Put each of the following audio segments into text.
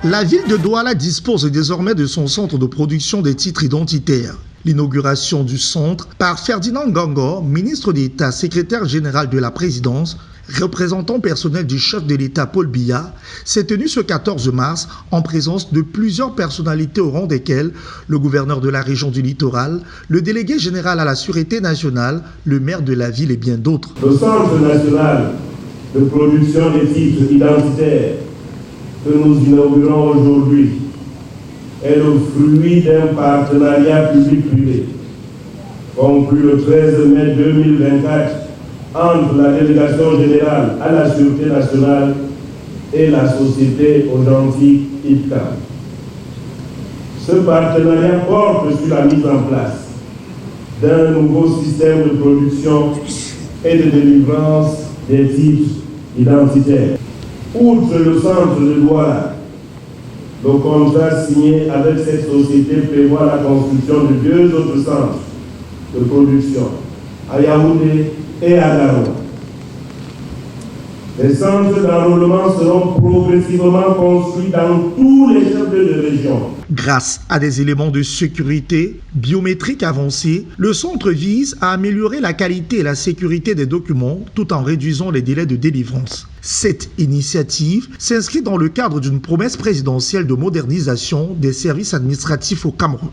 La ville de Douala dispose désormais de son centre de production des titres identitaires. L'inauguration du centre par Ferdinand Ngongor, ministre d'État, secrétaire général de la présidence, représentant personnel du chef de l'État Paul Biya, s'est tenue ce 14 mars en présence de plusieurs personnalités au rang desquelles le gouverneur de la région du littoral, le délégué général à la sûreté nationale, le maire de la ville et bien d'autres. Le Centre national de production des titres identitaires que nous inaugurons aujourd'hui est le fruit d'un partenariat public-privé conclu le 13 mai 2024 entre la délégation générale à la sûreté nationale et la société Authentique IPCA. Ce partenariat porte sur la mise en place d'un nouveau système de production et de délivrance des titres identitaires. Outre le centre de Douala, le contrat signé avec cette société prévoit la construction de 2 autres centres de production, à Yaoundé et à Garoua. Les centres d'enrôlement seront progressivement construits dans tous les chefs-lieux de région. Grâce à des éléments de sécurité biométriques avancés, le centre vise à améliorer la qualité et la sécurité des documents tout en réduisant les délais de délivrance. Cette initiative s'inscrit dans le cadre d'une promesse présidentielle de modernisation des services administratifs au Cameroun.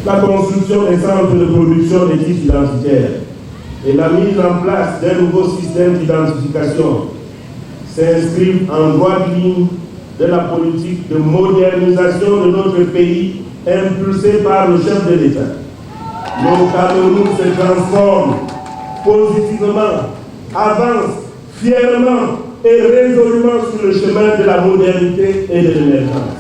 La construction des centres de production des titres identitaires et la mise en place d'un nouveau système d'identification s'inscrivent en droite ligne de la politique de modernisation de notre pays impulsée par le chef de l'État. Le Cameroun se transforme positivement, avance fièrement et résolument sur le chemin de la modernité et de l'émergence.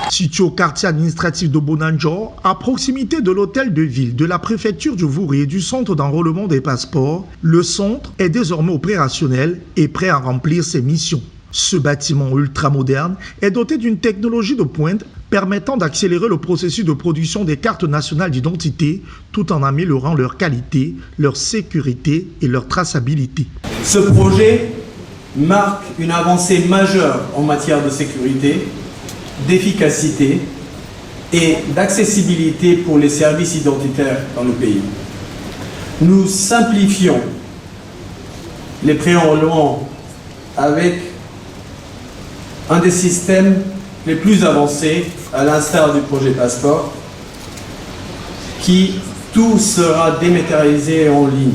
Situé au quartier administratif de Bonanjo, à proximité de l'hôtel de ville, de la préfecture du Vouri et du centre d'enrôlement des passeports, le centre est désormais opérationnel et prêt à remplir ses missions. Ce bâtiment ultramoderne est doté d'une technologie de pointe permettant d'accélérer le processus de production des cartes nationales d'identité tout en améliorant leur qualité, leur sécurité et leur traçabilité. Ce projet marque une avancée majeure en matière de sécurité, d'efficacité et d'accessibilité pour les services identitaires dans le pays. Nous simplifions les pré-enrôlements avec un des systèmes les plus avancés, à l'instar du projet Passeport, qui tout sera dématérialisé en ligne.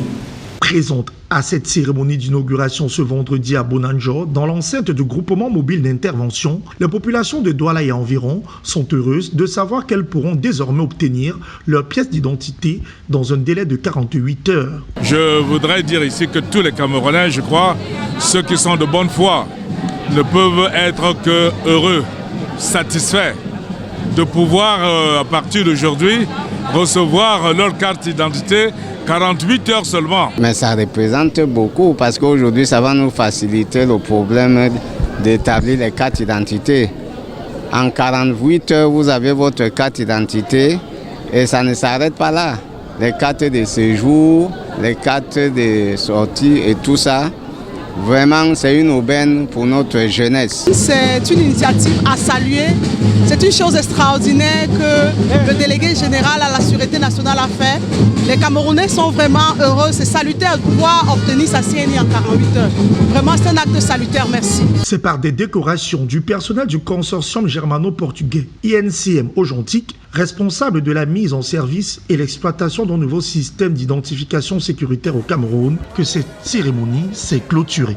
Présente à cette cérémonie d'inauguration ce vendredi à Bonanjo, dans l'enceinte du groupement mobile d'intervention, les populations de Douala et environ sont heureuses de savoir qu'elles pourront désormais obtenir leur pièce d'identité dans un délai de 48 heures. Je voudrais dire ici que tous les Camerounais, je crois, ceux qui sont de bonne foi, ne peuvent être que heureux, satisfaits de pouvoir, à partir d'aujourd'hui, recevoir leur carte d'identité 48 heures seulement. Mais ça représente beaucoup parce qu'aujourd'hui, ça va nous faciliter le problème d'établir les cartes d'identité. En 48 heures, vous avez votre carte d'identité et ça ne s'arrête pas là. Les cartes de séjour, les cartes de sortie et tout ça, vraiment, c'est une aubaine pour notre jeunesse. C'est une initiative à saluer. C'est une chose extraordinaire que le délégué général à la sûreté nationale a fait. Les Camerounais sont vraiment heureux. C'est salutaire de pouvoir obtenir sa CNI en 48 heures. Vraiment, c'est un acte salutaire. Merci. C'est par des décorations du personnel du consortium germano-portugais INCM Authentique, responsable de la mise en service et l'exploitation d'un nouveau système d'identification sécuritaire au Cameroun, que cette cérémonie s'est clôturée.